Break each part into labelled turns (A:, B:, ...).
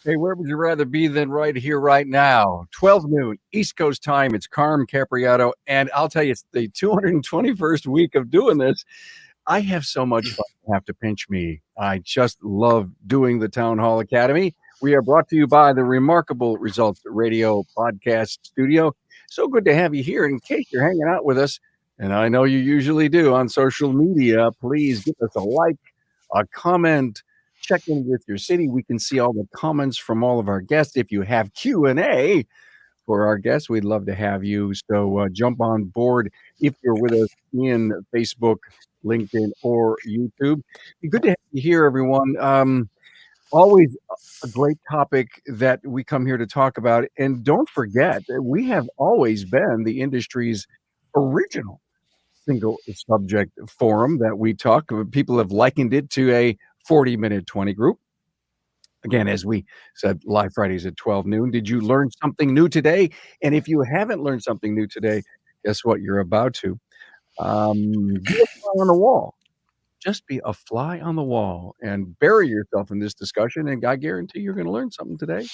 A: Hey, where would you rather be than right here, right now? 12 noon, East Coast time. It's Carm Capriato. And I'll tell you, it's the 221st week of doing this. I have so much fun. You have to pinch me. I just love doing the Town Hall Academy. We are brought to you by the Remarkable Results Radio Podcast Studio. So good to have you here. In case you're hanging out with us, and I know you usually do on social media, please give us a like, a comment, check in with your city. We can see all the comments from all of our guests. If you have Q&A for our guests, we'd love to have you. So jump on board if you're with us in Facebook, LinkedIn, or YouTube. Good to have you here, everyone. Always a great topic that we come here to talk about. And don't forget that we have always been the industry's original single subject forum that we talk. People have likened it to a 40-minute 20 group. Again, as we said, live Fridays at 12 noon. Did you learn something new today? And if you haven't learned something new today, guess what? You're about to. Be a fly on the wall. Just be a fly on the wall and bury yourself in this discussion. And I guarantee you're going to learn something today.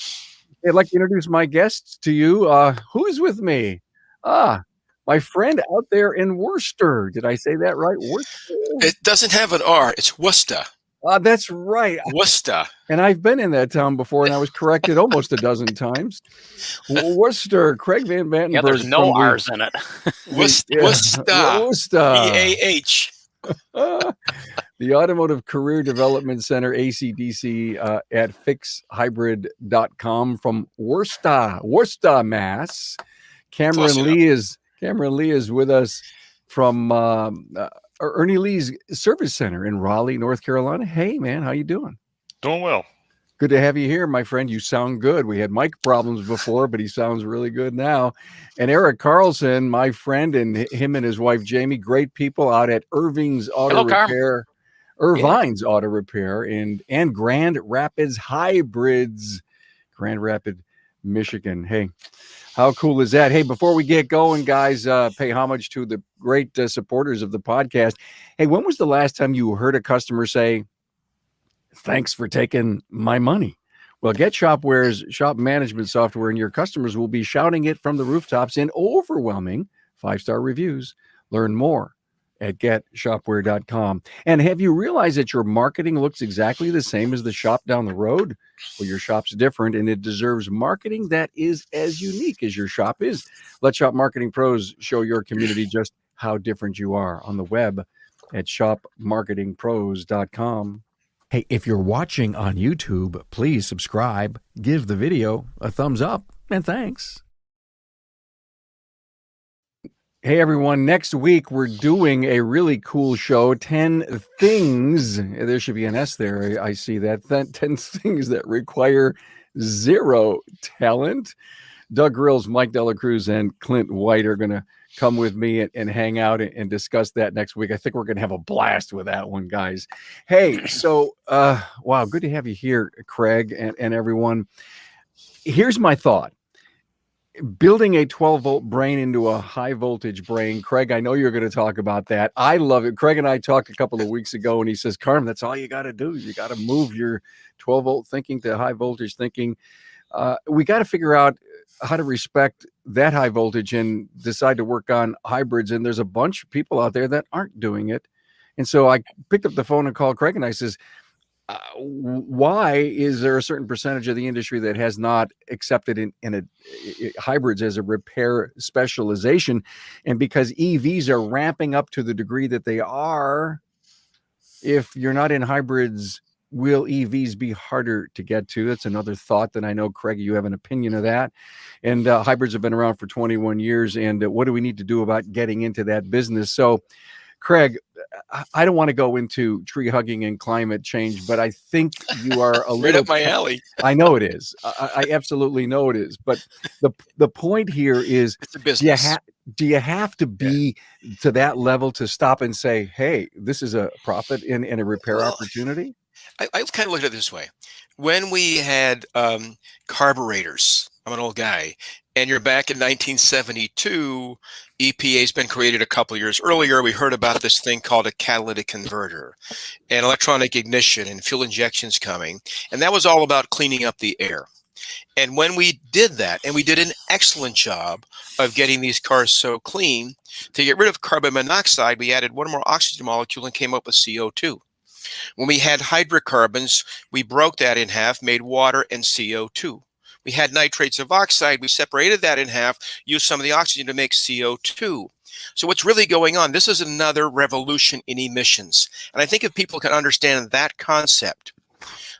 A: I'd like to introduce my guests to you. Who is with me? My friend out there in Worcester. Did I say that right? Worcester?
B: It doesn't have an R. It's Worcester.
A: That's right.
B: Worcester.
A: And I've been in that town before, and I was corrected almost a dozen times. Worcester, Craig Van Vandenberg.
C: Yeah, there's no R's in it.
B: Worcester. E-A-H.
A: The Automotive Career Development Center, ACDC, at fixhybrid.com from Worcester, Mass. Cameron Lee is with us from Ernie Lee's Service Center in Raleigh, North Carolina. Hey, man, how you doing?
C: Doing well.
A: Good to have you here, my friend. You sound good. We had mic problems before, but he sounds really good now. And Eric Carlson, my friend, and him and his wife, Jamie, great people out at Irvine's Auto Repair and Grand Rapids Hybrids, Grand Rapids, Michigan. Hey, how cool is that? Hey, before we get going, guys, pay homage to the great supporters of the podcast. Hey, when was the last time you heard a customer say, "Thanks for taking my money"? Well, get Shopware's shop management software, and your customers will be shouting it from the rooftops in overwhelming 5-star reviews. Learn more at getshopware.com. And have you realized that your marketing looks exactly the same as the shop down the road? Well, your shop's different, and it deserves marketing that is as unique as your shop is. Let Shop Marketing Pros show your community just how different you are on the web at shopmarketingpros.com. Hey, if you're watching on YouTube, please subscribe, give the video a thumbs up, and thanks. Hey, everyone. Next week, we're doing a really cool show, 10 things. There should be an S there. I see that. 10 things that require zero talent. Doug Grills, Mike Dela Cruz, and Clint White are going to come with me and hang out and discuss that next week. I think we're going to have a blast with that one, guys. Hey, so, wow, good to have you here, Craig, and everyone. Here's my thought. Building a 12-volt brain into a high-voltage brain. Craig, I know you're going to talk about that. I love it. Craig and I talked a couple of weeks ago, and he says, Carm, that's all you got to do. You got to move your 12-volt thinking to high-voltage thinking. We got to figure out how to respect that high voltage and decide to work on hybrids. And there's a bunch of people out there that aren't doing it. And so I picked up the phone and called Craig, and I says, why is there a certain percentage of the industry that has not accepted in hybrids as a repair specialization? And because EVs are ramping up to the degree that they are, if you're not in hybrids, will EVs be harder to get to? That's another thought that I know, Craig, you have an opinion of that. And hybrids have been around for 21 years. And what do we need to do about getting into that business? So, Craig, I don't want to go into tree hugging and climate change, but I think you are a
B: Right
A: little
B: up my alley.
A: I know it is. I absolutely know it is. But the point here is,
B: it's a business.
A: Do you have to be to that level to stop and say, hey, this is a profit in a repair opportunity?
B: I kind of look at it this way. When we had carburetors I'm an old guy. And you're back in 1972. EPA's been created a couple years earlier. We heard about this thing called a catalytic converter and electronic ignition and fuel injections coming. And that was all about cleaning up the air. And when we did that, and we did an excellent job of getting these cars so clean, to get rid of carbon monoxide, we added one more oxygen molecule and came up with CO2. When we had hydrocarbons, we broke that in half, made water and CO2. We had nitrates of oxide, we separated that in half, used some of the oxygen to make CO2. So what's really going on, this is another revolution in emissions. And I think if people can understand that concept,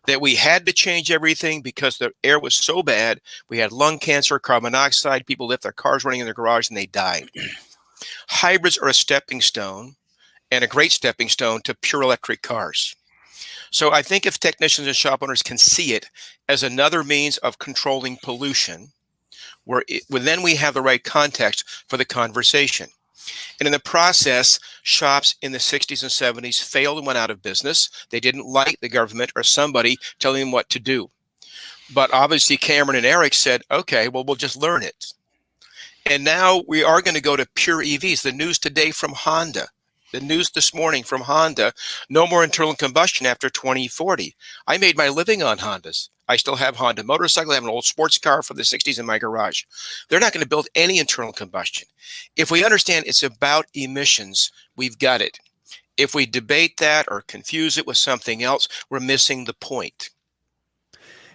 B: that we had to change everything because the air was so bad, we had lung cancer, carbon monoxide, people left their cars running in their garage and they died. Hybrids are a stepping stone, and a great stepping stone to pure electric cars. So I think if technicians and shop owners can see it as another means of controlling pollution, then we have the right context for the conversation. And in the process, shops in the 60s and 70s failed and went out of business. They didn't like the government or somebody telling them what to do. But obviously Cameron and Eric said, okay, well, we'll just learn it. And now we are going to go to pure EVs. The news today from Honda, the news this morning from Honda, no more internal combustion after 2040. I made my living on Hondas. I still have Honda motorcycle. I have an old sports car from the 60s in my garage. They're not going to build any internal combustion. If we understand it's about emissions, we've got it. If we debate that or confuse it with something else, we're missing the point.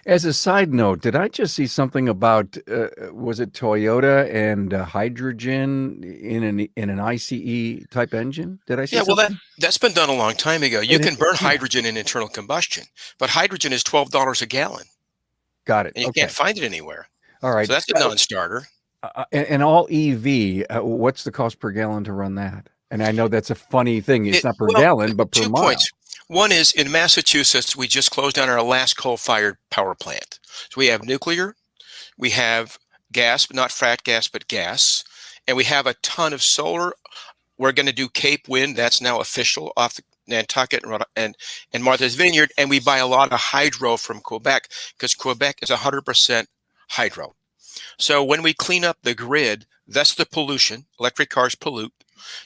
A: As a side note, did I just see something about, was it Toyota and hydrogen in an ICE type engine? Did I see something?
B: Well, that's been done a long time ago. You can burn hydrogen in internal combustion, but hydrogen is $12 a gallon.
A: Got it.
B: And you can't find it anywhere.
A: All right.
B: So that's a non-starter.
A: And all EV, what's the cost per gallon to run that? And I know that's a funny thing. It's not per gallon, but per mile.
B: 2 points. One is in Massachusetts, we just closed down our last coal-fired power plant. So we have nuclear, we have gas, but not frac gas, but gas, and we have a ton of solar. We're going to do Cape Wind. That's now official off the Nantucket and Martha's Vineyard, and we buy a lot of hydro from Quebec because Quebec is 100% hydro. So when we clean up the grid, that's the pollution. Electric cars pollute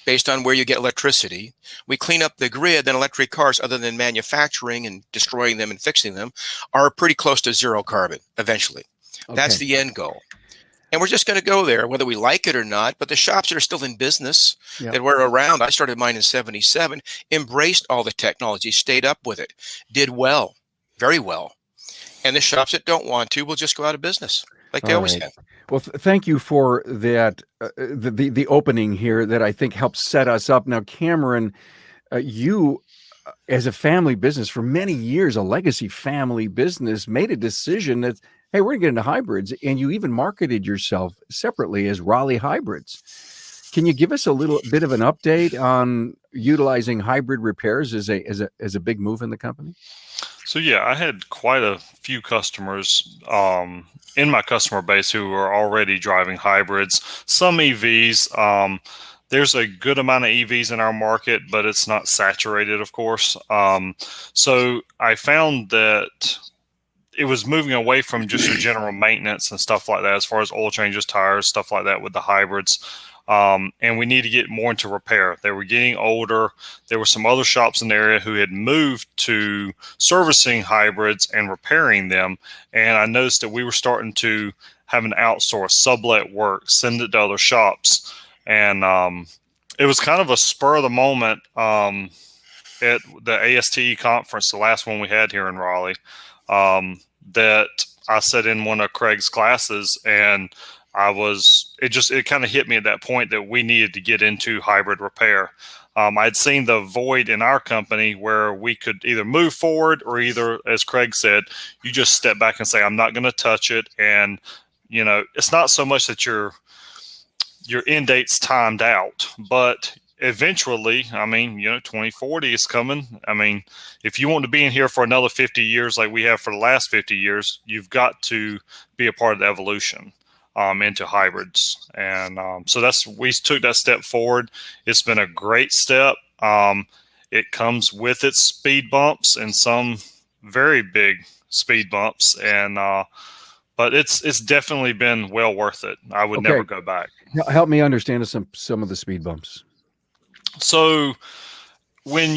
B: based on where you get electricity. We clean up the grid, then electric cars, other than manufacturing and destroying them and fixing them, are pretty close to zero carbon eventually. Okay. That's the end goal. And we're just going to go there, whether we like it or not. But the shops that are still in business, that were around, I started mine in 77, embraced all the technology, stayed up with it, did well, very well. And the shops that don't want to will just go out of business, like they always have.
A: Well, thank you for that, the opening here that I think helps set us up. Now, Cameron, you, as a family business for many years, a legacy family business, made a decision that, hey, we're going to get into hybrids, and you even marketed yourself separately as Raleigh Hybrids. Can you give us a little bit of an update on utilizing hybrid repairs as a big move in the company?
C: So yeah, I had quite a few customers in my customer base who are already driving hybrids, some EVs. There's a good amount of EVs in our market, but it's not saturated, of course. So I found that it was moving away from just your general maintenance and stuff like that, as far as oil changes, tires, stuff like that with the hybrids. And we need to get more into repair. They were getting older. There were some other shops in the area who had moved to servicing hybrids and repairing them. And I noticed that we were starting to have an outsource, sublet work, send it to other shops. And it was kind of a spur of the moment at the ASTE conference, the last one we had here in Raleigh, that I sat in one of Craig's classes, and it kind of hit me at that point that we needed to get into hybrid repair. I'd seen the void in our company where we could either move forward or either, as Craig said, you just step back and say, I'm not going to touch it. And, you know, it's not so much that your end date's timed out, but eventually, I mean, 2040 is coming. I mean, if you want to be in here for another 50 years like we have for the last 50 years, you've got to be a part of the evolution into hybrids. And so we took that step forward. It's been a great step. It comes with its speed bumps and some very big speed bumps. But but it's definitely been well worth it. I would never go back.
A: Help me understand some of the speed bumps.
C: So when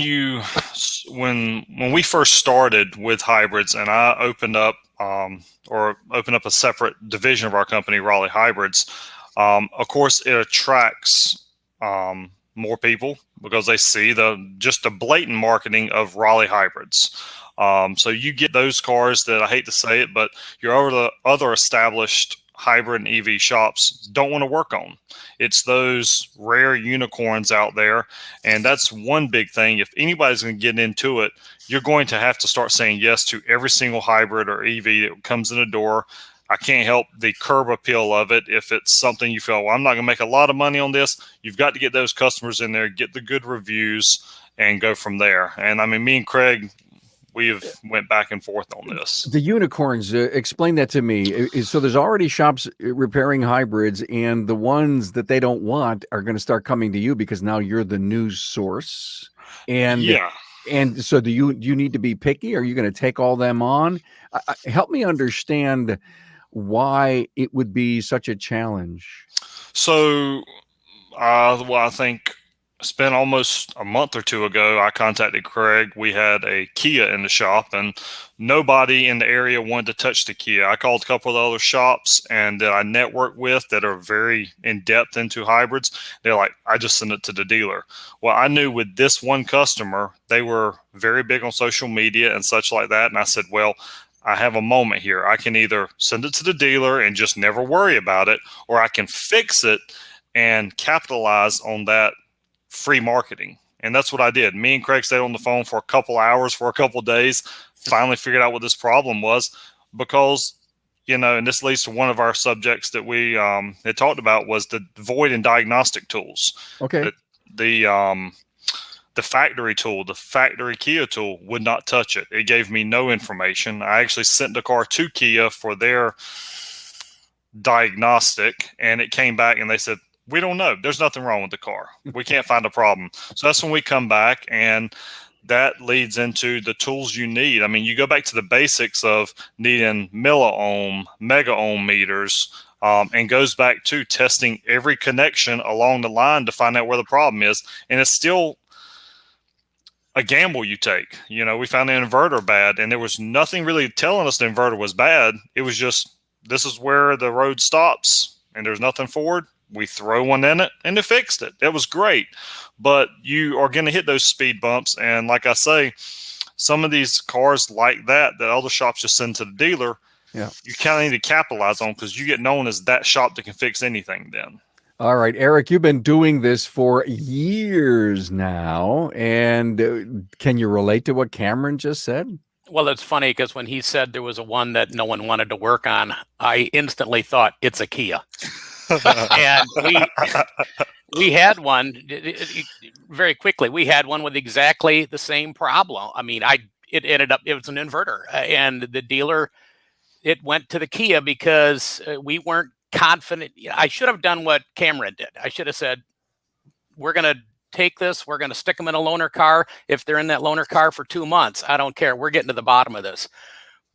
C: we first started with hybrids, and I opened up a separate division of our company, Raleigh Hybrids, of course it attracts more people because they see just the blatant marketing of Raleigh Hybrids. So you get those cars that, I hate to say it, but your other established hybrid and EV shops don't want to work on. It's those rare unicorns out there. And that's one big thing. If anybody's going to get into it, you're going to have to start saying yes to every single hybrid or EV that comes in the door. I can't help the curb appeal of it. If it's something you feel, well, I'm not going to make a lot of money on this, you've got to get those customers in there, get the good reviews, and go from there. And I mean, me and Craig, we have went back and forth on this.
A: The unicorns, explain that to me. So there's already shops repairing hybrids, and the ones that they don't want are going to start coming to you because now you're the news source. And
C: yeah.
A: And so do you need to be picky? Are you going to take all them on? Help me understand why it would be such a challenge.
C: So, well, I think it's been almost a month or two ago, I contacted Craig. We had a Kia in the shop, and nobody in the area wanted to touch the Kia. I called a couple of other shops and that I network with that are very in-depth into hybrids. They're like, I just send it to the dealer. Well, I knew with this one customer, they were very big on social media and such like that. And I said, well, I have a moment here. I can either send it to the dealer and just never worry about it, or I can fix it and capitalize on that free marketing. And that's what I did. Me and Craig stayed on the phone for a couple hours, for a couple of days, finally figured out what this problem was, because, you know, and this leads to one of our subjects that we had talked about, was the void and diagnostic tools.
A: Okay.
C: The factory tool, the factory Kia tool, would not touch it. It gave me no information. I actually sent the car to Kia for their diagnostic, and it came back and they said, we don't know. There's nothing wrong with the car. We can't find a problem. So that's when we come back, and that leads into the tools you need. I mean, you go back to the basics of needing milliohm, mega ohm meters, and goes back to testing every connection along the line to find out where the problem is. And it's still a gamble you take. You know, we found the inverter bad, and there was nothing really telling us the inverter was bad. It was just, this is where the road stops and there's nothing forward. We throw one in it and it fixed it. That was great. But you are going to hit those speed bumps. And like I say, some of these cars like that other shops just send to the dealer,
A: yeah,
C: you kind of need to capitalize on, because you get known as that shop that can fix anything then.
A: All right, Eric, you've been doing this for years now. And can you relate to what Cameron just said?
D: Well, it's funny because when he said there was a one that no one wanted to work on, I instantly thought it's a Kia. And we had one very quickly. We had one with exactly the same problem. I mean, it ended up, it was an inverter, and the dealer, it went to the Kia because we weren't confident. I should have done what Cameron did. I should have said, we're going to take this, we're going to stick them in a loaner car. If they're in that loaner car for 2 months, I don't care. We're getting to the bottom of this.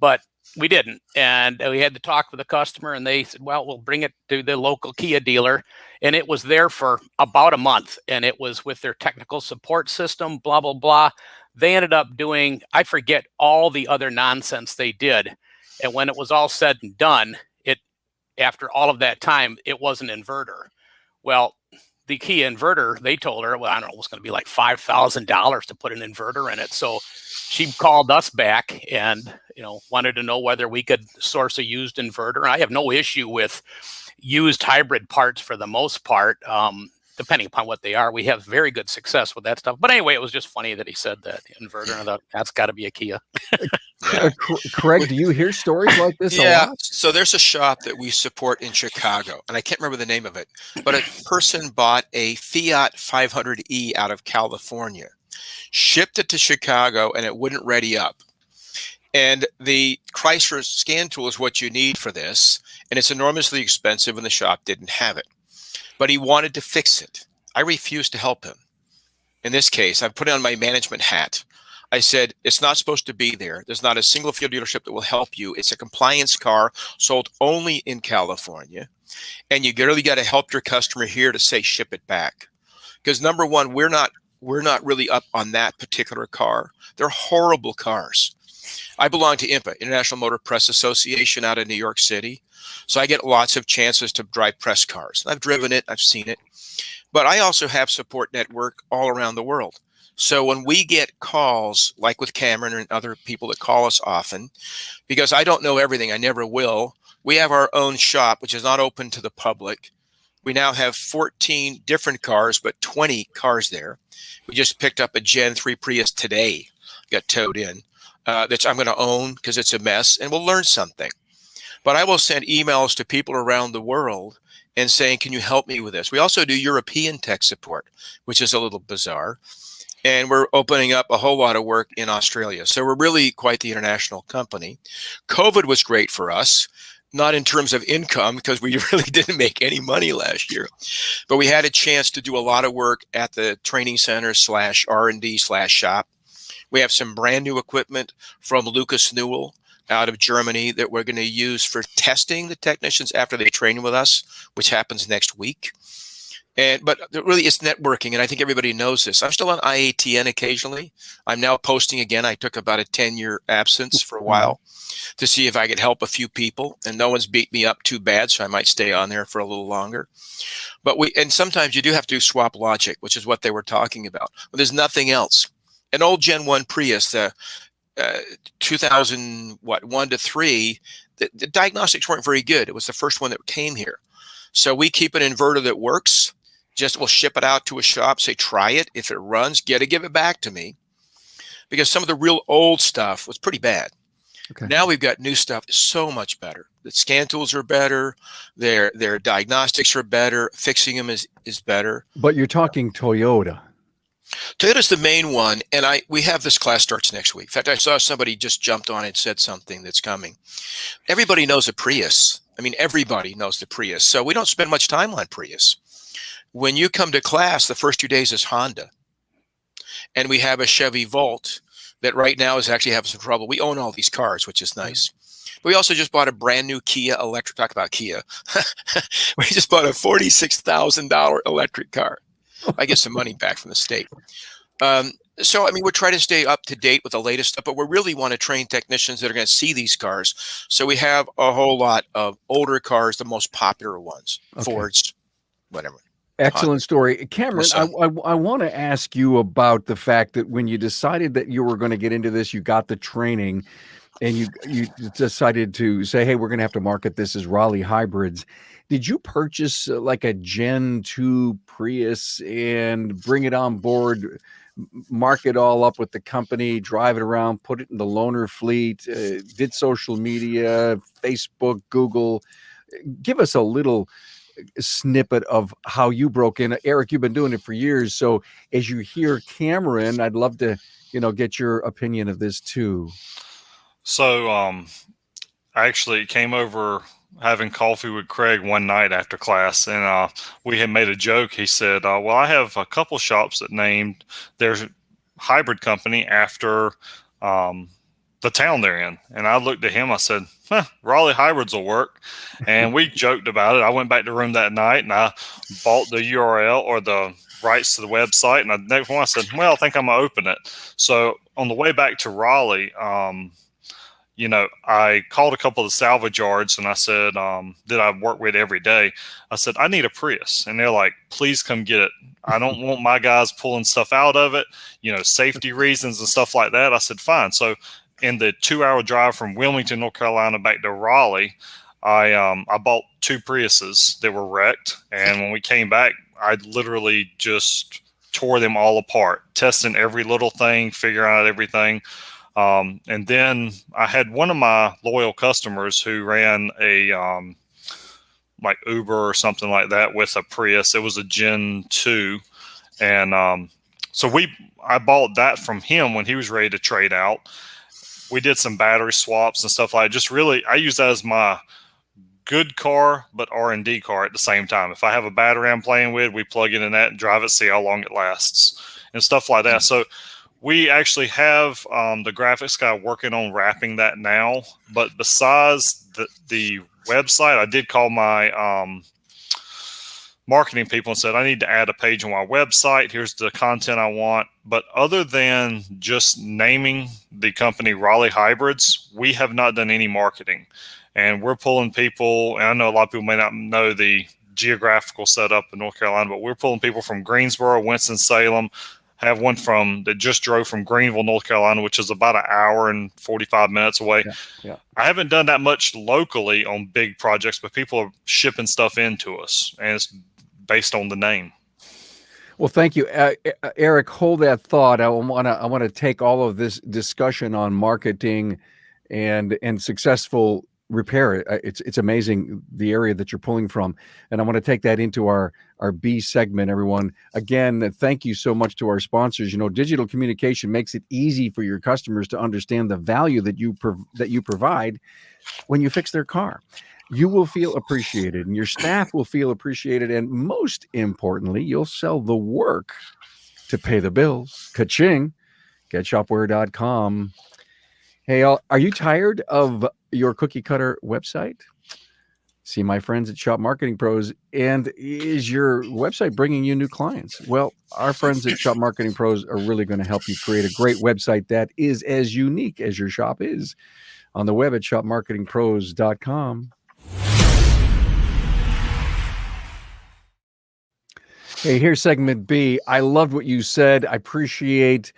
D: But we didn't. And we had to talk with the customer, and they said, well, we'll bring it to the local Kia dealer. And it was there for about a month, and it was with their technical support system, blah, blah, blah. They ended up doing, I forget all the other nonsense they did. And when it was all said and done, after all of that time, it was an inverter. Well, the Kia inverter, they told her, well, I don't know, it was going to be like $5,000 to put an inverter in it. So she called us back and, you know, wanted to know whether we could source a used inverter. I have no issue with used hybrid parts for the most part, depending upon what they are. We have very good success with that stuff. But anyway, it was just funny that he said that inverter, and I thought, that's got to be a Kia.
B: Yeah.
A: Craig, do you hear stories like this?
B: Yeah.
A: A lot?
B: So there's a shop that we support in Chicago, and I can't remember the name of it, but a person bought a Fiat 500e out of California, shipped it to Chicago, and it wouldn't ready up. And the Chrysler scan tool is what you need for this, and it's enormously expensive, and the shop didn't have it. But he wanted to fix it. I refused to help him. In this case, I put on my management hat. I said, it's not supposed to be there. There's not a single field dealership that will help you. It's a compliance car sold only in California. And you really got to help your customer here to say, ship it back. Because number one, we're not really up on that particular car. They're horrible cars. I belong to IMPA, International Motor Press Association, out of New York City. So I get lots of chances to drive press cars. I've driven it, I've seen it. But I also have support network all around the world. So when we get calls, like with Cameron and other people that call us often, because I don't know everything, I never will, we have our own shop, which is not open to the public. We now have 14 different cars, but 20 cars there. We just picked up a Gen 3 Prius today, got towed in, that I'm going to own because it's a mess, and we'll learn something. But I will send emails to people around the world and saying, can you help me with this? We also do European tech support, which is a little bizarre. And we're opening up a whole lot of work in Australia. So we're really quite the international company. COVID was great for us, not in terms of income, because we really didn't make any money last year. But we had a chance to do a lot of work at the training center / R&D / shop. We have some brand new equipment from Lucas Newell out of Germany that we're going to use for testing the technicians after they train with us, which happens next week. But really, it's networking, and I think everybody knows this. I'm still on IATN occasionally. I'm now posting again. I took about a 10-year absence for a while to see if I could help a few people, and no one's beat me up too bad, so I might stay on there for a little longer. But sometimes you do have to do swap logic, which is what they were talking about. But there's nothing else. An old Gen 1 Prius, 2001 to 3, the diagnostics weren't very good. It was the first one that came here. So we keep an inverter that works. We'll ship it out to a shop, say, try it. If it runs, give it back to me. Because some of the real old stuff was pretty bad. Okay. Now we've got new stuff so much better. The scan tools are better. Their diagnostics are better. Fixing them is better.
A: But you're talking Toyota.
B: Toyota's the main one, and we have this class starts next week. In fact, I saw somebody just jumped on and said something that's coming. Everybody knows a Prius. I mean, everybody knows the Prius. So we don't spend much time on Prius. When you come to class, the first 2 days is Honda. And we have a Chevy Volt that right now is actually having some trouble. We own all these cars, which is nice. But we also just bought a brand new Kia electric. Talk about Kia. We just bought a $46,000 electric car. I get some money back from the state. So, I mean, we're trying to stay up to date with the latest stuff, but we really want to train technicians that are going to see these cars. So we have a whole lot of older cars, the most popular ones, Fords, whatever.
A: Excellent story. Cameron, I want to ask you about the fact that when you decided that you were going to get into this, you got the training and you decided to say, hey, we're going to have to market this as Raleigh Hybrids. Did you purchase like a Gen 2 Prius and bring it on board, mark it all up with the company, drive it around, put it in the loaner fleet, did social media, Facebook, Google? Give us a little snippet of how you broke in. Eric, you've been doing it for years. So as you hear Cameron, I'd love to, get your opinion of this too.
C: So I actually came over having coffee with Craig one night after class, and we had made a joke. He said, well, I have a couple shops that named their hybrid company after the town they're in. And I looked at him, I said, Raleigh Hybrids will work. And we joked about it. I went back to the room that night and I bought the URL or the rights to the website. And the next one I said, well, I think I'm going to open it. So on the way back to Raleigh, I called a couple of the salvage yards and I said, that I work with every day. I said, I need a Prius. And they're like, please come get it. I don't want my guys pulling stuff out of it, safety reasons and stuff like that. I said, fine. So in the 2-hour drive from Wilmington, North Carolina, back to Raleigh, I bought 2 Priuses that were wrecked. And when we came back, I literally just tore them all apart, testing every little thing, figuring out everything. And then I had one of my loyal customers who ran a like Uber or something like that with a Prius. It was a Gen 2. And so I bought that from him when he was ready to trade out. We did some battery swaps and stuff like that. Just really, I use that as my good car, but R&D car at the same time. If I have a battery I'm playing with, we plug it in that and drive it, see how long it lasts and stuff like that. So We actually have the graphics guy working on wrapping that now. But besides the website, I did call my marketing people and said, I need to add a page on my website. Here's the content I want. But other than just naming the company Raleigh Hybrids, we have not done any marketing. And we're pulling people, and I know a lot of people may not know the geographical setup in North Carolina, but we're pulling people from Greensboro, Winston-Salem. Have one that just drove from Greenville, North Carolina, which is about an hour and 45 minutes away.
A: Yeah.
C: I haven't done that much locally on big projects, but people are shipping stuff into us, and it's based on the name.
A: Well, thank you, Eric. Hold that thought. I want to take all of this discussion on marketing and successful repair. It's amazing the area that you're pulling from, and I want to take that into our B segment. Everyone, again, thank you so much to our sponsors. Digital communication makes it easy for your customers to understand the value that you provide when you fix their car. You will feel appreciated, and your staff will feel appreciated, and most importantly, you'll sell the work to pay the bills. Ka-ching! GetShopware.com. Hey, are you tired of your cookie cutter website? See my friends at Shop Marketing Pros. And is your website bringing you new clients? Well, our friends at Shop Marketing Pros are really going to help you create a great website that is as unique as your shop is. On the web at shopmarketingpros.com. Hey, here's segment B. I loved what you said. I appreciate,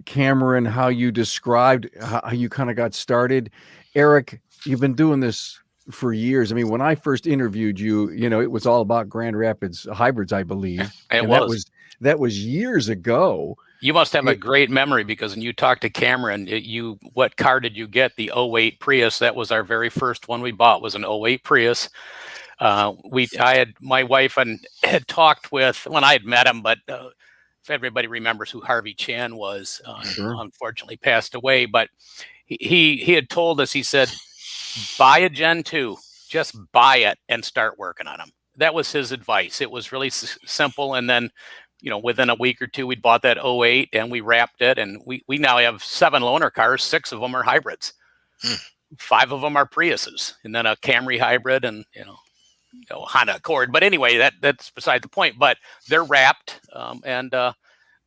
A: Cameron, how you described how you kind of got started. Eric, you've been doing this for years. I mean, when I first interviewed you, it was all about Grand Rapids hybrids, I believe. That was years ago.
D: You must have a great memory, because when you talked to Cameron, what car did you get? The 08 Prius. That was our very first one we bought, was an 08 Prius. My wife had talked with, when I had met him, but if everybody remembers who Harvey Chan was,
A: Sure.
D: Unfortunately passed away, but he had told us, he said, buy a Gen 2, just buy it and start working on them. That was his advice. It was really simple. And then, within a week or two, we bought that 08 and we wrapped it. And we now have 7 loaner cars. 6 of them are hybrids. 5 of them are Priuses, and then a Camry hybrid and, Honda Accord. But anyway, that's beside the point. But they're wrapped, and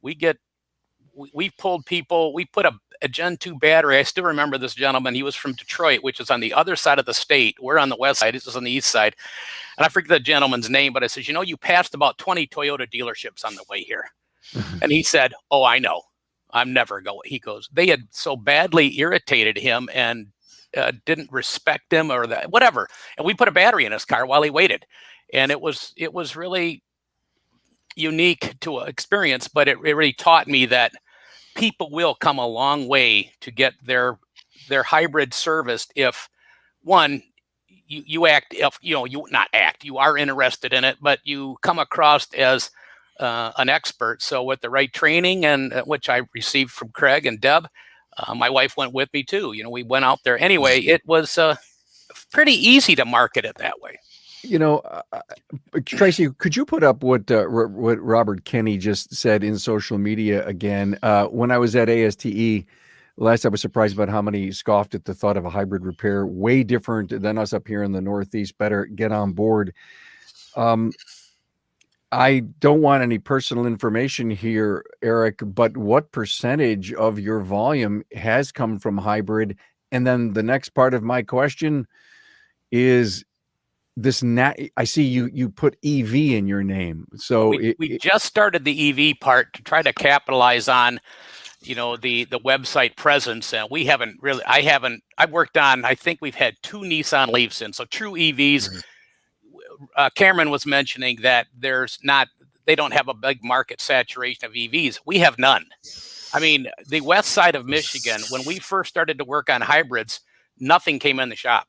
D: we pulled people. We put a Gen 2 battery. I still remember this gentleman. He was from Detroit, which is on the other side of the state. We're on the west side. This is on the east side. And I forget the gentleman's name, but I said, you passed about 20 Toyota dealerships on the way here. And he said, oh, I know. I'm never going. He goes, they had so badly irritated him and didn't respect him or that, whatever. And we put a battery in his car while he waited. And it was really unique to experience, but it really taught me that people will come a long way to get their hybrid serviced if, one, you act, if you are interested in it, but you come across as an expert. So with the right training, and which I received from Craig and Deb, my wife went with me too. We went out there anyway. It was pretty easy to market it that way.
A: Tracy, could you put up what Robert Kenny just said in social media again? When I was at ASTE last, I was surprised about how many scoffed at the thought of a hybrid repair. Way different than us up here in the Northeast. Better get on board. I don't want any personal information here, Eric, but what percentage of your volume has come from hybrid? And then the next part of my question is this. I see you put EV in your name. So
D: we just started the EV part to try to capitalize on, the website presence. And we haven't really, I've worked on, I think we've had 2 Nissan Leafs in. So true EVs. Mm-hmm. Cameron was mentioning that they don't have a big market saturation of EVs. We have none. I mean, the west side of Michigan, when we first started to work on hybrids, nothing came in the shop.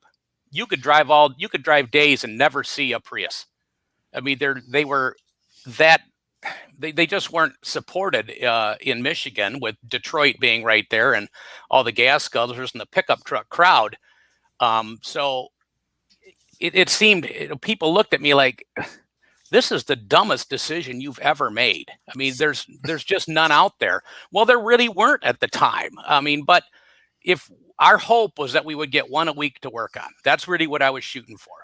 D: You could drive days and never see a Prius. I mean, they just weren't supported in Michigan, with Detroit being right there and all the gas guzzlers and the pickup truck crowd. So it seemed, people looked at me like, this is the dumbest decision you've ever made. I mean, there's just none out there. Well, there really weren't at the time. I mean, but if our hope was that we would get one a week to work on, that's really what I was shooting for.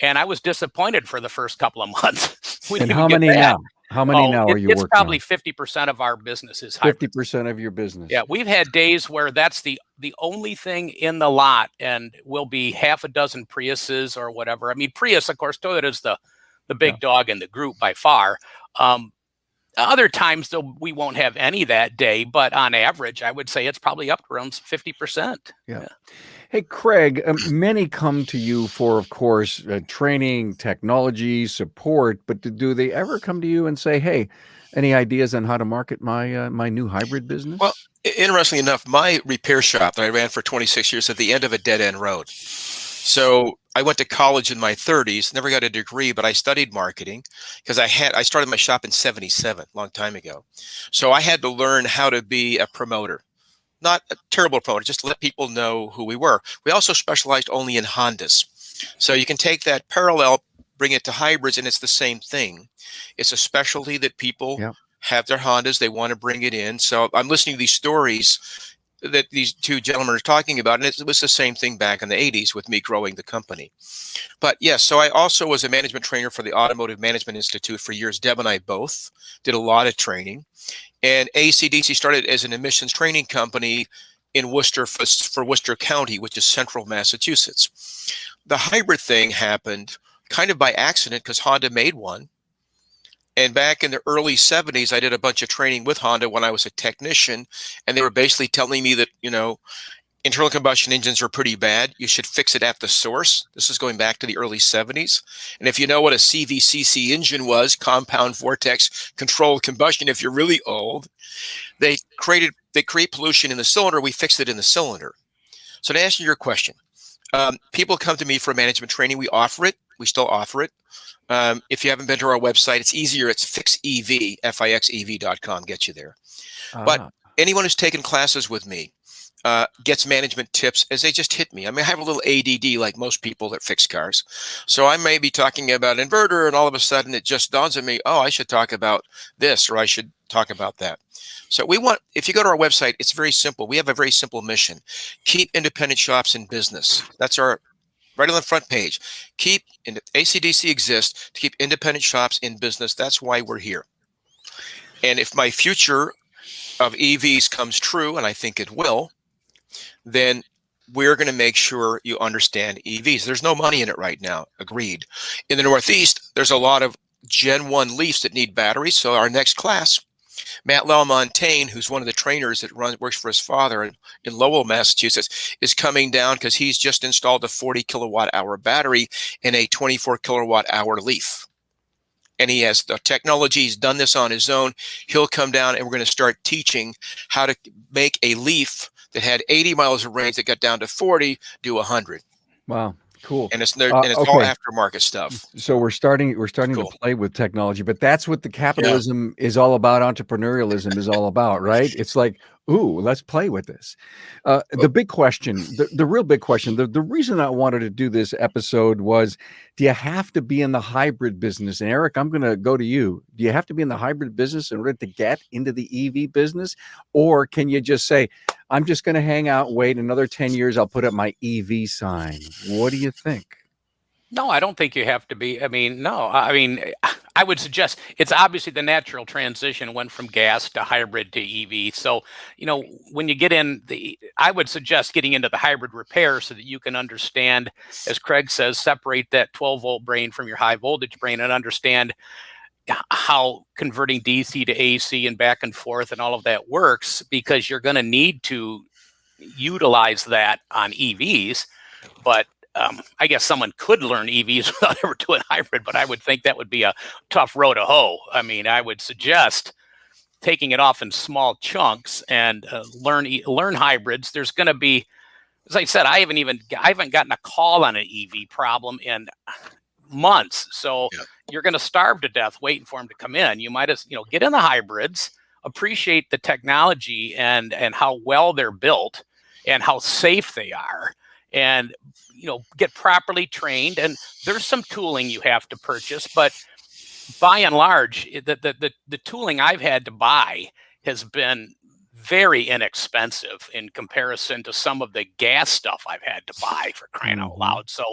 D: And I was disappointed for the first couple of months.
A: And how many now? How many now are you working on?
D: It's probably 50% of our business is hybrid.
A: 50% of your business.
D: Yeah, we've had days where that's the only thing in the lot, and we'll be half a dozen Priuses or whatever. I mean, Prius, of course, Toyota is the big dog in the group by far. Other times, though, we won't have any that day, but on average, I would say it's probably up around 50%.
A: Yeah. Hey, Craig, many come to you for, of course, training, technology, support, but do they ever come to you and say, hey, any ideas on how to market my new hybrid business?
B: Well, interestingly enough, my repair shop that I ran for 26 years at the end of a dead-end road. So I went to college in my 30s, never got a degree, but I studied marketing because I started my shop in 77, a long time ago. So I had to learn how to be a promoter. Not a terrible promoter, just to let people know who we were. We also specialized only in Hondas. So you can take that parallel, bring it to hybrids, and it's the same thing. It's a specialty that people have their Hondas. They want to bring it in. So I'm listening to these stories that these two gentlemen are talking about, and it was the same thing back in the 80s with me growing the company. But yes, so I also was a management trainer for the Automotive Management Institute for years. Deb and I both did a lot of training. And AC/DC started as an emissions training company in Worcester for Worcester County, which is central Massachusetts. The hybrid thing happened kind of by accident because Honda made one. And back in the early 70s, I did a bunch of training with Honda when I was a technician. And they were basically telling me that, internal combustion engines are pretty bad. You should fix it at the source. This is going back to the early 70s. And if you know what a CVCC engine was, compound vortex controlled combustion, if you're really old, they create pollution in the cylinder. We fixed it in the cylinder. So to answer your question, people come to me for management training. We offer it. We still offer it. If you haven't been to our website, it's easier. It's FixEV, FIXEV.com, gets you there. But anyone who's taken classes with me, gets management tips as they just hit me. I mean, I have a little ADD like most people that fix cars. So I may be talking about inverter and all of a sudden it just dawns on me, oh, I should talk about this or I should talk about that. So if you go to our website, it's very simple. We have a very simple mission. Keep independent shops in business. That's our right on the front page. AC/DC exists to keep independent shops in business. That's why we're here. And if my future of EVs comes true, and I think it will, then we're going to make sure you understand EVs. There's no money in it right now. Agreed. In the Northeast, there's a lot of Gen 1 Leafs that need batteries. So our next class, Matt LaMontagne, who's one of the trainers that works for his father in Lowell, Massachusetts, is coming down because he's just installed a 40 kilowatt hour battery in a 24 kilowatt hour Leaf. And he has the technology. He's done this on his own. He'll come down and we're going to start teaching how to make a Leaf that had 80 miles of range that got down to 40, do 100.
A: Wow. Cool.
B: And it's all aftermarket stuff.
A: So we're starting
B: Cool.
A: to play with technology, but that's what the capitalism is all about. Entrepreneurialism is all about, right? It's like, ooh, let's play with this. The big question, the real big question, the reason I wanted to do this episode was, do you have to be in the hybrid business? And Eric, I'm going to go to you. Do you have to be in the hybrid business in order to get into the EV business? Or can you just say, I'm just going to hang out, wait another 10 years, I'll put up my EV sign. What do you think?
D: No, I don't think you have to be. I mean, no. I mean, I would suggest it's obviously the natural transition went from gas to hybrid to EV. So, when you get in I would suggest getting into the hybrid repair so that you can understand, as Craig says, separate that 12-volt brain from your high voltage brain and understand how converting DC to AC and back and forth and all of that works, because you're going to need to utilize that on EVs. But I guess someone could learn EVs without ever doing hybrid, but I would think that would be a tough row to hoe. I mean, I would suggest taking it off in small chunks and learn hybrids. There's going to be, as I said, I haven't gotten a call on an EV problem in months. So you're going to starve to death waiting for them to come in. You might get in the hybrids, appreciate the technology and how well they're built and how safe they are, and get properly trained. And there's some tooling you have to purchase, but by and large, the tooling I've had to buy has been very inexpensive in comparison to some of the gas stuff I've had to buy, for crying out loud. So,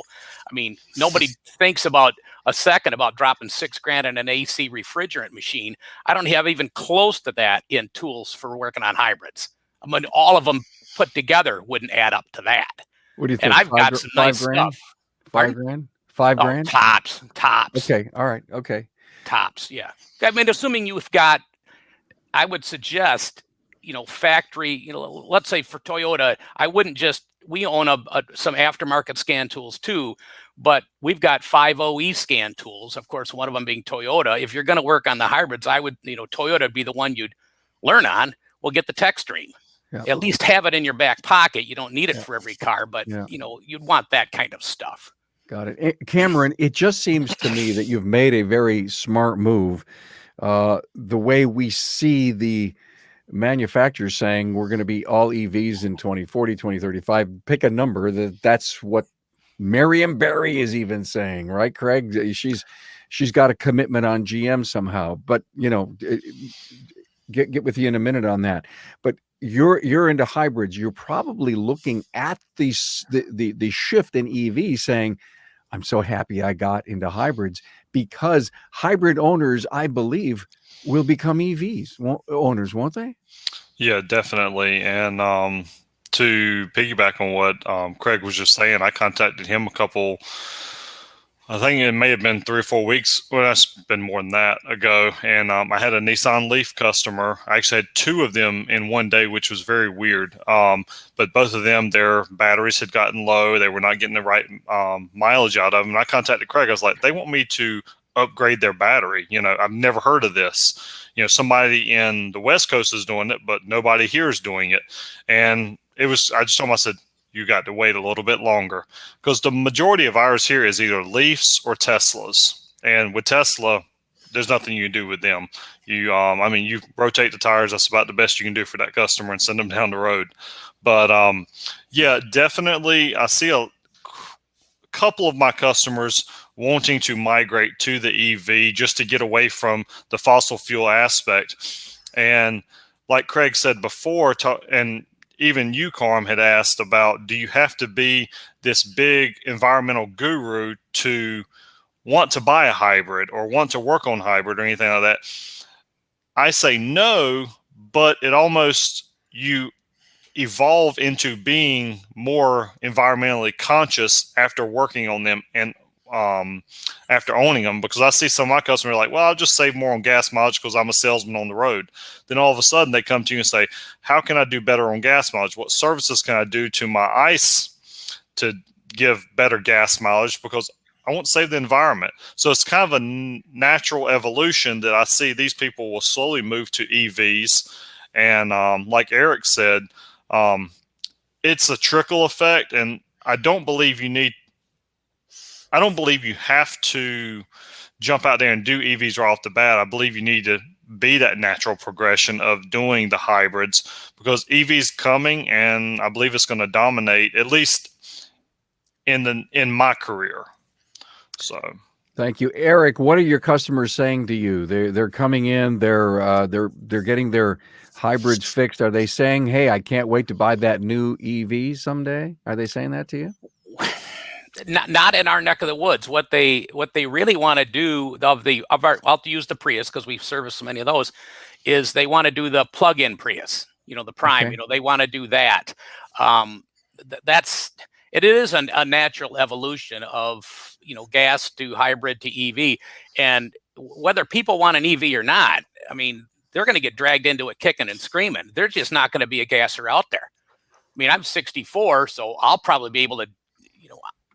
D: I mean, nobody thinks about a second about dropping $6,000 in an AC refrigerant machine. I don't have even close to that in tools for working on hybrids. I mean, all of them put together wouldn't add up to that.
A: What do you think?
D: And I've got some nice stuff.
A: $5,000? $5,000?
D: Tops.
A: Okay. All right. Okay.
D: Tops. Yeah. I mean, assuming you've got, I would suggest, factory, let's say for Toyota, we own some aftermarket scan tools too, but we've got 5OE scan tools. Of course, one of them being Toyota. If you're going to work on the hybrids, Toyota would be the one you'd learn on. We'll get the TechStream. Yeah. At least have it in your back pocket. You don't need it for every car, but you'd want that kind of stuff.
A: Got it. Cameron, it just seems to me that you've made a very smart move. The way we see the manufacturers saying we're going to be all EVs in 2040, 2035, pick a number, that's what Mariam Barry is even saying, right, Craig? She's got a commitment on GM somehow, but get with you in a minute on that. But you're into hybrids. You're probably looking at the shift in EV saying, I'm so happy I got into hybrids, because hybrid owners, I believe, will become EVs owners, won't they?
C: Yeah, definitely. And to piggyback on what Craig was just saying, I contacted him I think it may have been 3 or 4 weeks. Well, it's been more than that ago. And I had a Nissan Leaf customer. I actually had 2 of them in one day, which was very weird. But both of them, their batteries had gotten low. They were not getting the right mileage out of them. And I contacted Craig. I was like, they want me to upgrade their battery. I've never heard of this. Somebody in the West Coast is doing it, but nobody here is doing it. And I just told him, I said, you got to wait a little bit longer, because the majority of ours here is either Leafs or Teslas. And with Tesla, there's nothing you can do with them. You rotate the tires. That's about the best you can do for that customer and send them down the road. But yeah, definitely. I see a couple of my customers wanting to migrate to the EV just to get away from the fossil fuel aspect. And like Craig said before, and even you, Carm, had asked about, do you have to be this big environmental guru to want to buy a hybrid or want to work on hybrid or anything like that? I say no, but you evolve into being more environmentally conscious after working on them and after owning them, because I see some of my customers are like, well, I'll just save more on gas mileage because I'm a salesman on the road. Then all of a sudden they come to you and say, how can I do better on gas mileage? What services can I do to my ICE to give better gas mileage, because I want to save the environment? So it's kind of a natural evolution that I see these people will slowly move to EVs. And like Eric said, it's a trickle effect. And I don't believe you have to jump out there and do EVs right off the bat. I believe you need to be that natural progression of doing the hybrids, because EV's coming, and I believe it's going to dominate, at least in my career. So,
A: thank you, Eric. What are your customers saying to you? They're coming in. They're getting their hybrids fixed. Are they saying, "Hey, I can't wait to buy that new EV someday"? Are they saying that to you?
D: Not in our neck of the woods. What they really want to do I'll have to use the Prius because we've serviced so many of those, is they want to do the plug-in Prius, the Prime. Okay. They want to do that. It is a natural evolution of gas to hybrid to EV, and whether people want an EV or not, I mean, they're going to get dragged into it kicking and screaming. There's just not going to be a gasser out there. I mean, I'm 64, so I'll probably be able to.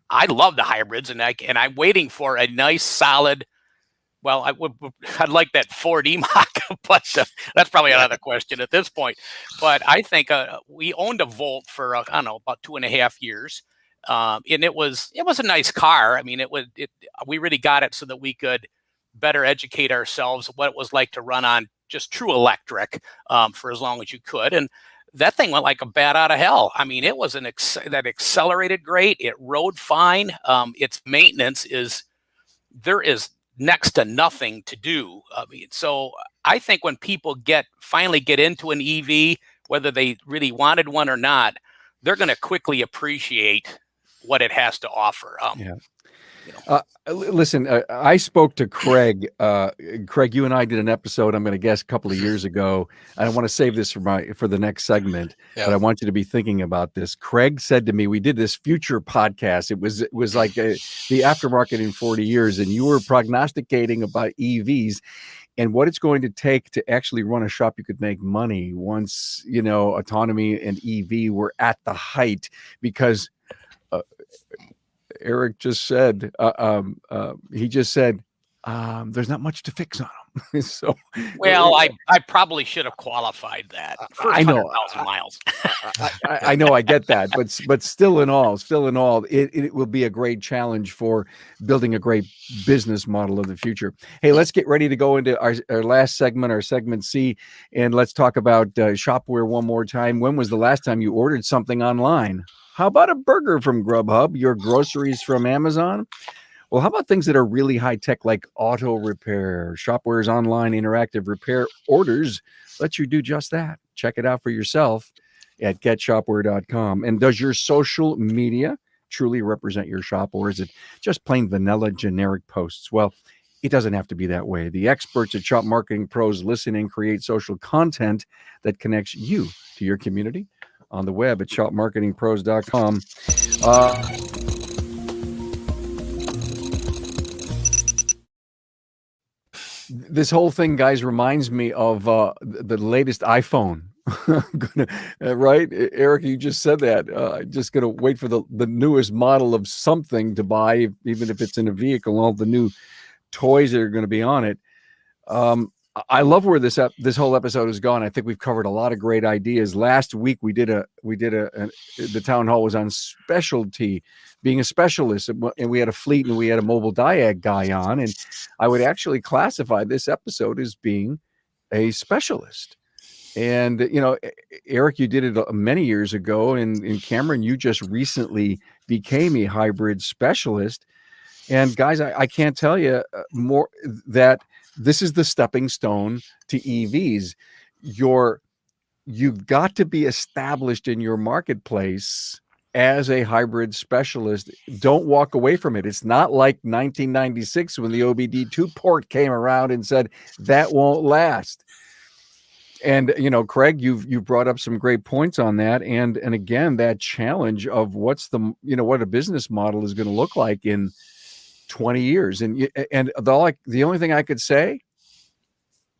D: I love the hybrids, and I'm waiting for a nice solid. Well, I'd like that Ford E-Mach, but that's probably another question at this point. But I think we owned a Volt for I don't know, about 2.5 years, and it was a nice car. I mean, we really got it so that we could better educate ourselves what it was like to run on just true electric for as long as you could, and that thing went like a bat out of hell. I mean, it was that accelerated great. It rode fine. Its maintenance there is next to nothing to do. I mean, so I think when people finally get into an EV, whether they really wanted one or not, they're going to quickly appreciate what it has to offer.
A: Yeah.
D: You know.
A: Listen, I spoke to Craig. Craig, you and I did an episode, I'm going to guess, a couple of years ago. I want to save this for the next segment,
B: Yeah.
A: but I want you to be thinking about this. Craig said to me, we did this future podcast. It was like the aftermarket in 40 years, and you were prognosticating about EVs and what it's going to take to actually run a shop you could make money once, autonomy and EV were at the height, because Eric just said, he just said, there's not much to fix on them. So,
D: well, I probably should have qualified that. First
A: I know
D: 100,000 miles.
A: I know, I get that, but still in all, it will be a great challenge for building a great business model of the future. Hey, let's get ready to go into our last segment, our segment C, and let's talk about Shopware one more time. When was the last time you ordered something online? How about a burger from Grubhub? Your groceries from Amazon? Well, how about things that are really high tech, like auto repair? Shopware's online interactive repair orders let you do just that. Check it out for yourself at getshopware.com. And does your social media truly represent your shop, or is it just plain vanilla generic posts? Well, it doesn't have to be that way. The experts at Shop Marketing Pros listen and create social content that connects you to your community on the web at shopmarketingpros.com. This whole thing, guys, reminds me of the latest iPhone. Right? Eric, you just said that. Just going to wait for the newest model of something to buy, even if it's in a vehicle, all the new toys that are going to be on it. I love where this whole episode has gone. I think we've covered a lot of great ideas. Last week the town hall was on specialty, being a specialist, and we had a fleet and we had a mobile diag guy on, and I would actually classify this episode as being a specialist. And Eric, you did it many years ago, and Cameron, you just recently became a hybrid specialist. And guys, I can't tell you more that this is the stepping stone to EVs. You've got to be established in your marketplace as a hybrid specialist. Don't walk away from it. It's not like 1996 when the OBD2 port came around and said that won't last. And Craig, you've brought up some great points on that, and again, that challenge of what a business model is going to look like in 20 years. And the only thing I could say,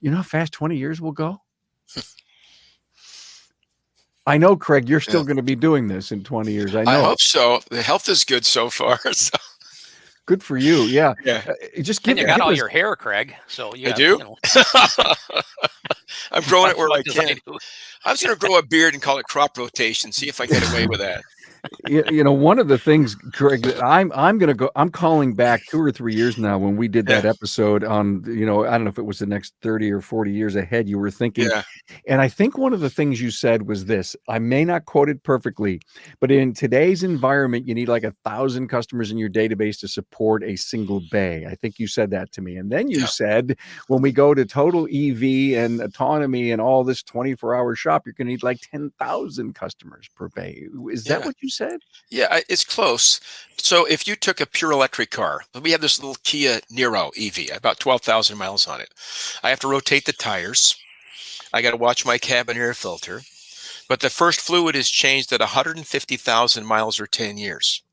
A: how fast 20 years will go? I know, Craig, you're still going to be doing this in 20 years. I know.
B: I hope so. The health is good so far. So.
A: Good for you. Yeah.
D: Just give you got all your hair, Craig. So
B: I do. I'm growing it where I can. I was going to grow a beard and call it crop rotation. See if I get away with that.
A: One of the things, Craig, that I'm calling back 2 or 3 years now when we did that episode on, I don't know if it was the next 30 or 40 years ahead you were thinking. Yeah. And I think one of the things you said was this, I may not quote it perfectly, but in today's environment, you need like 1,000 customers in your database to support a single bay. I think you said that to me. And then you said, when we go to total EV and autonomy and all this 24-hour shop, you're going to need like 10,000 customers per bay. Is that what you said?
B: Yeah, it's close. So if you took a pure electric car, we have this little Kia Niro EV, about 12,000 miles on it. I have to rotate the tires. I got to watch my cabin air filter. But the first fluid is changed at 150,000 miles or 10 years.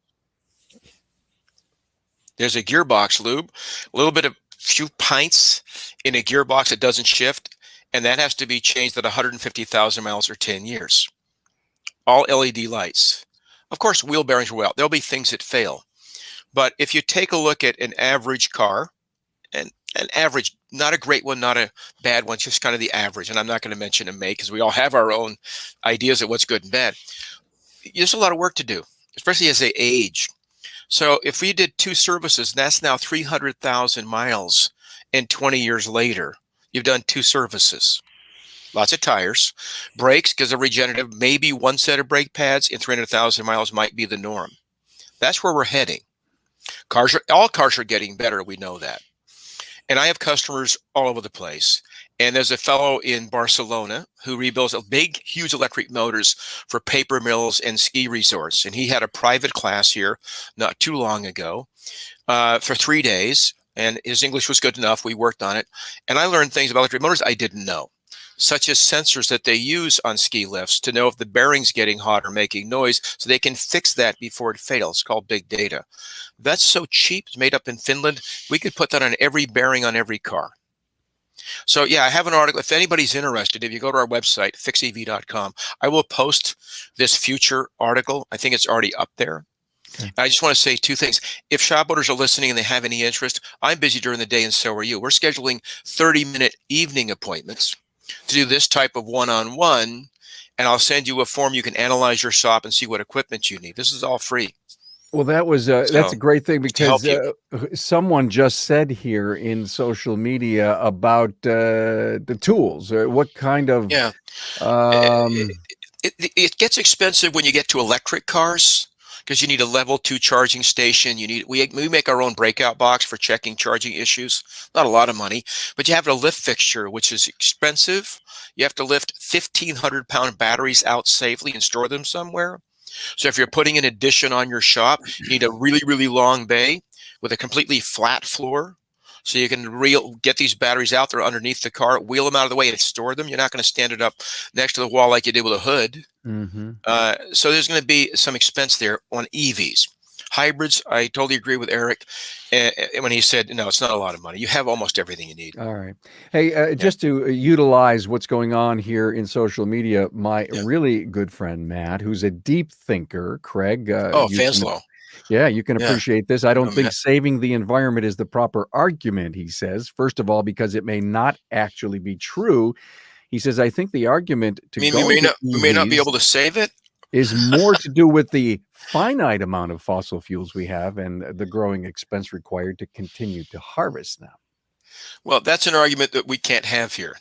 B: There's a gearbox lube, a little bit of few pints in a gearbox that doesn't shift, and that has to be changed at 150,000 miles or 10 years. All LED lights. Of course, wheel bearings will out. There'll be things that fail. But if you take a look at an average car, and an average, not a great one, not a bad one, just kind of the average, and I'm not going to mention a make because we all have our own ideas of what's good and bad. There's a lot of work to do, especially as they age. So if we did 2 services, that's now 300,000 miles, and 20 years later, you've done 2 services. Lots of tires, brakes, because they're regenerative. Maybe 1 set of brake pads in 300,000 miles might be the norm. That's where we're heading. All cars are getting better. We know that. And I have customers all over the place. And there's a fellow in Barcelona who rebuilds a big, huge electric motors for paper mills and ski resorts. And he had a private class here not too long ago for 3 days. And his English was good enough. We worked on it. And I learned things about electric motors I didn't know, such as sensors that they use on ski lifts to know if the bearing's getting hot or making noise, so they can fix that before it fails. It's called big data. That's so cheap. It's made up in Finland. We could put that on every bearing on every car. So yeah, I have an article. If anybody's interested, if you go to our website, fixev.com, I will post this future article. I think it's already up there. Okay. I just want to say two things. If shop owners are listening and they have any interest, I'm busy during the day and so are you. We're scheduling 30-minute evening appointments to do this type of one-on-one, and I'll send you a form. You can analyze your shop and see what equipment you need. This is all free.
A: Well, that's a great thing, because someone just said here in social media about the tools. What kind of
B: it gets expensive when you get to electric cars, because you need a level 2 charging station. We make our own breakout box for checking charging issues. Not a lot of money, but you have a lift fixture, which is expensive. You have to lift 1,500-pound batteries out safely and store them somewhere. So if you're putting an addition on your shop, you need a really, really long bay with a completely flat floor, so you can get these batteries out there underneath the car, wheel them out of the way and store them. You're not going to stand it up next to the wall like you did with a hood. Mm-hmm. So there's going to be some expense there on EVs. Hybrids, I totally agree with Eric when he said, no, it's not a lot of money. You have almost everything you need.
A: All right. Hey, just to utilize what's going on here in social media, my really good friend, Matt, who's a deep thinker, Craig.
B: Fanslow.
A: You can appreciate this. I don't think saving the environment is the proper argument, he says. First of all, because it may not actually be true. He says, I think the argument to
B: we may not be able to save it
A: is more to do with the finite amount of fossil fuels we have and the growing expense required to continue to harvest them.
B: Well, that's an argument that we can't have here.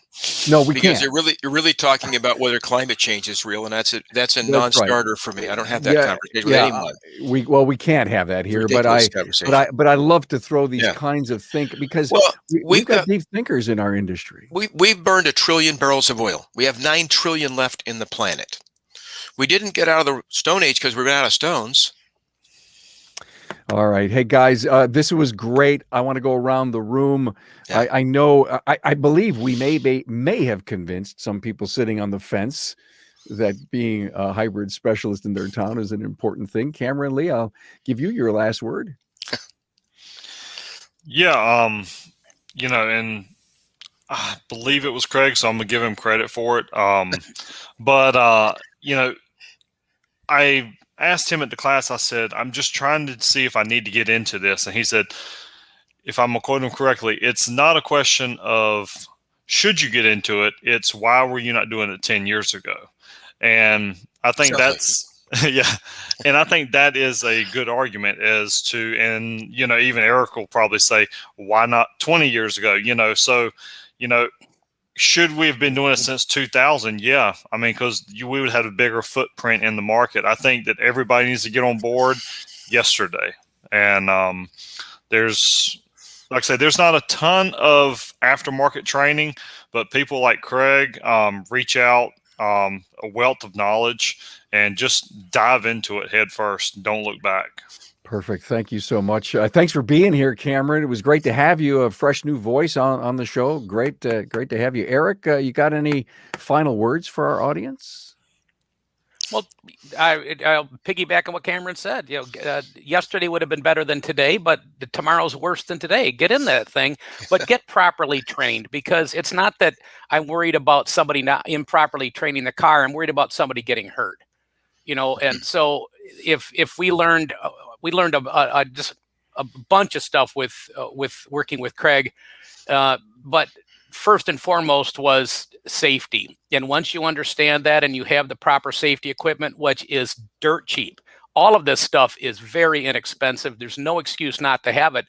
A: No, we
B: can't.
A: Because
B: you're really talking about whether climate change is real, and that's a non-starter for me. I don't have that conversation with anyone.
A: We can't have that here, but I love to throw these kinds of because we've got deep thinkers in our industry.
B: We've burned 1 trillion barrels of oil. We have 9 trillion left in the planet. We didn't get out of the Stone Age because we ran out of stones.
A: All right. Hey, guys, this was great. I want to go around the room. Yeah. I know, I believe we may have convinced some people sitting on the fence that being a hybrid specialist in their town is an important thing. Cameron Lee, I'll give you your last word.
C: And I believe it was Craig, so I'm going to give him credit for it. But I asked him at the class, I said, I'm just trying to see if I need to get into this. And he said, if I'm quoting him correctly, it's not a question of should you get into it. It's why were you not doing it 10 years ago? And I think and I think that is a good argument as to, and, even Eric will probably say, why not 20 years ago? Should we have been doing it since 2000? Yeah. I mean, because we would have a bigger footprint in the market. I think that everybody needs to get on board yesterday. And there's not a ton of aftermarket training, but people like Craig reach out, a wealth of knowledge, and just dive into it head first. Don't look back.
A: Perfect. Thank you so much. Thanks for being here, Cameron. It was great to have you, a fresh new voice on the show. Great to have you. Eric, you got any final words for our audience?
D: Well, I'll piggyback on what Cameron said. Yesterday would have been better than today, but tomorrow's worse than today. Get in that thing, but get properly trained, because it's not that I'm worried about somebody not improperly training the car. I'm worried about somebody getting hurt. And so if we learned just a bunch of stuff with working with Craig, but first and foremost was safety. And once you understand that and you have the proper safety equipment, which is dirt cheap, all of this stuff is very inexpensive. There's no excuse not to have it,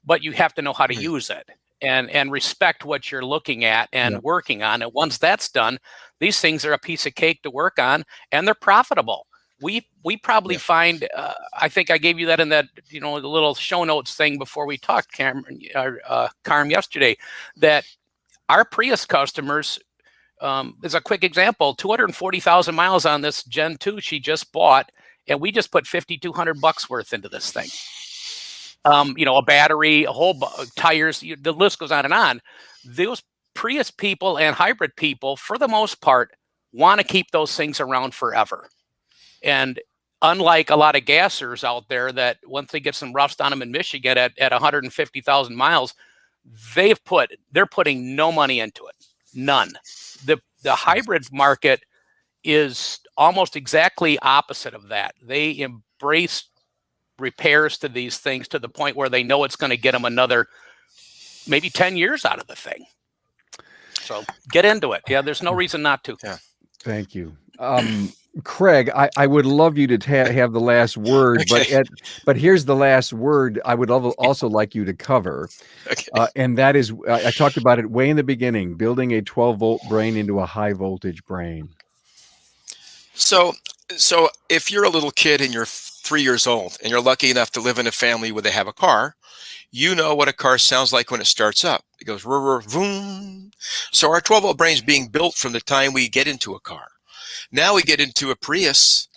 D: but you have to know how to use it and respect what you're looking at and working on. And once that's done, these things are a piece of cake to work on, and they're profitable. we probably find, I think I gave you that in that, the little show notes thing before we talked, Carm, yesterday, that our Prius customers, is a quick example, 240,000 miles on this Gen 2 she just bought, and we just put $5,200 worth into this thing. A battery, tires, the list goes on and on. Those Prius people and hybrid people, for the most part, want to keep those things around forever. And unlike a lot of gassers out there that once they get some rust on them in Michigan at 150,000 miles, they're putting no money into it. None. The hybrid market is almost exactly opposite of that. They embrace repairs to these things to the point where they know it's going to get them another maybe 10 years out of the thing. So get into it. Yeah, there's no reason not to.
B: Yeah.
A: Thank you. Craig, I would love you to have the last word,
B: Okay.
A: but here's the last word I would also like you to cover.
B: Okay.
A: And that is, I talked about it way in the beginning, building a 12-volt brain into a high-voltage brain.
B: So if you're a little kid and you're 3 years old and you're lucky enough to live in a family where they have a car, you know what a car sounds like when it starts up. It goes rrr, voom. So our 12-volt brain is being built from the time we get into a car. Now we get into a Prius,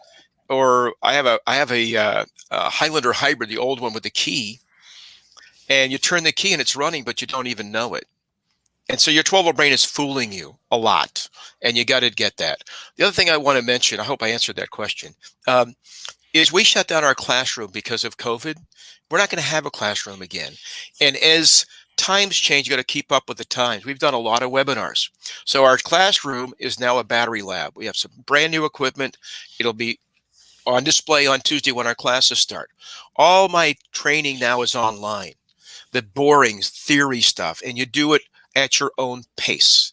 B: or I have a Highlander hybrid, the old one with the key, and you turn the key and it's running, but you don't even know it. And so your 12-volt brain is fooling you a lot, and you got to get that. The other thing I want to mention, I hope I answered that question, is we shut down our classroom because of COVID. We're not going to have a classroom again. And as times change, you got to keep up with the times. We've done a lot of webinars. So our classroom is now a battery lab. We have some brand new equipment. It'll be on display on Tuesday when our classes start. All my training now is online. The boring theory stuff, and you do it at your own pace.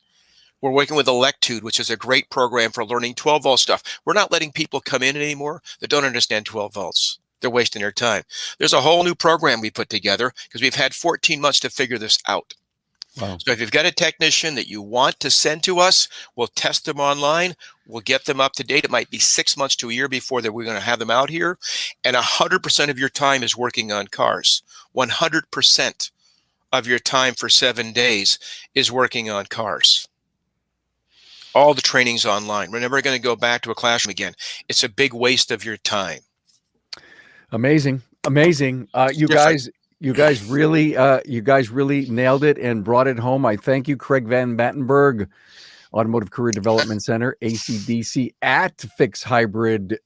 B: We're working with Electude, which is a great program for learning 12-volt stuff. We're not letting people come in anymore that don't understand 12 volts. They're wasting their time. There's a whole new program we put together because we've had 14 months to figure this out.
A: Wow.
B: So if you've got a technician that you want to send to us, we'll test them online. We'll get them up to date. It might be 6 months to a year before that we're going to have them out here. And 100% of your time is working on cars. 100% of your time for 7 days is working on cars. All the training's online. We're never going to go back to a classroom again. It's a big waste of your time.
A: Amazing. You guys really nailed it and brought it home. I thank you, Craig Van Battenberg, Automotive Career Development Center, ACDC at Fix Hybrid,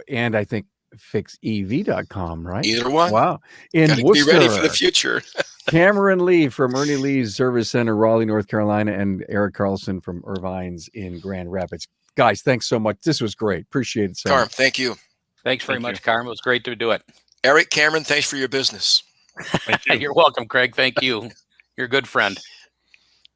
A: and I think fixev.com, right?
B: Either one.
A: Wow. In
B: Gotta
A: Worcester.
B: be ready for the future.
A: Cameron Lee from Ernie Lee's Service Center, Raleigh, North Carolina, and Eric Carlson from Irvine's in Grand Rapids. Guys, thanks so much. This was great. Appreciate it, sir.
B: Carm, thank you.
D: Thanks very much, Carm. It was great to do it.
B: Eric, Cameron, thanks for your business.
C: Thank you.
D: You're welcome, Craig. Thank you. You're a good friend.